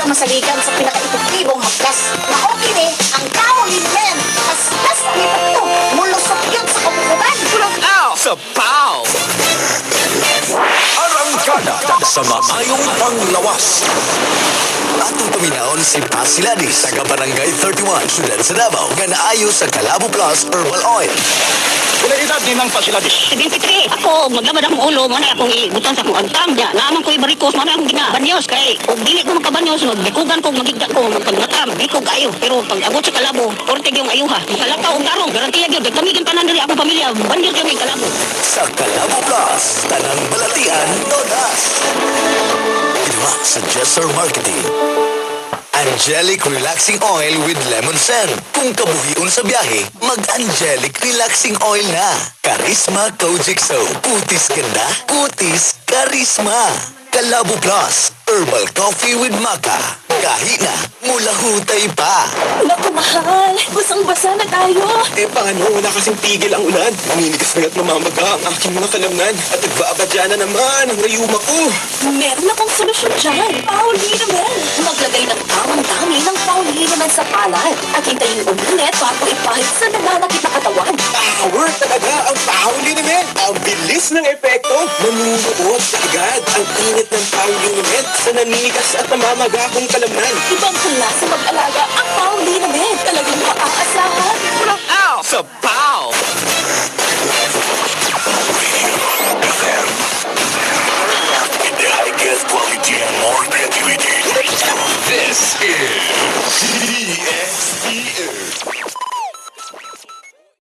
masaligan sa pinaka-epektibong hagdas na okay ni ang kaulin men. As ni ito, mulusok yun sa kabukuban. Sa PAW! Arangkada sa maayong panglawas. Atong paminaon si Pasiladis, taga Barangay 31, Syudad sa Davao, nga naayo sa Calabo Plus Herbal Oil. Pinagitad ni ng Pasiladis. 73, ako maglabad akong ulo, mana akong ibutan sa akong antang niya. Naaman ko ibarikos, mana akong ginabanyos. Kay, kung dili ko makabanyos, magbikugan ko, magigda ko, magpagnatam, di ko kayo. Pero pag abot sa Kalabo, portig yung ayuha. Makalakaw ang tarong, garantiya yun. Kami gimpanan diri akong pamilya, banyos kami Kalabo. Sa Calabo Plus, tanang balatian, todas. Ginawa sa Jesser Marketing. Angelic Relaxing Oil with Lemon Scent. Kung kabuhion sa biyahe, mag-Angelic Relaxing Oil na. Karisma Kojic Soap. Kutis ganda, kutis karisma. Calabo Plus, Herbal Coffee with Maca. Kahit na, mula hutay pa. Naku, mahal. Basang-basa na tayo. Paano? Wala kasing tigil ang ulan. Maminigas na at mamamaga ang aking mga kalamnan. At nagbabadya na naman ang rayuma ko. Meron akong solusyon dyan. Pauline-Mel. Maglagay ng tamang dami ng Pauline-Mel sa palad. At hintayin uminit bago ipahit sa nananakit na katawan. Power talaga ang Pauline-Mel. Ang bilis ng epekto. Manunuot na agad ang init ng Pauline-Mel sa naninigas at namamaga kong kalamnan. Ibang klase mag-alaga ang Pauline-Mel. Talagang maaasahan. Sa PAW!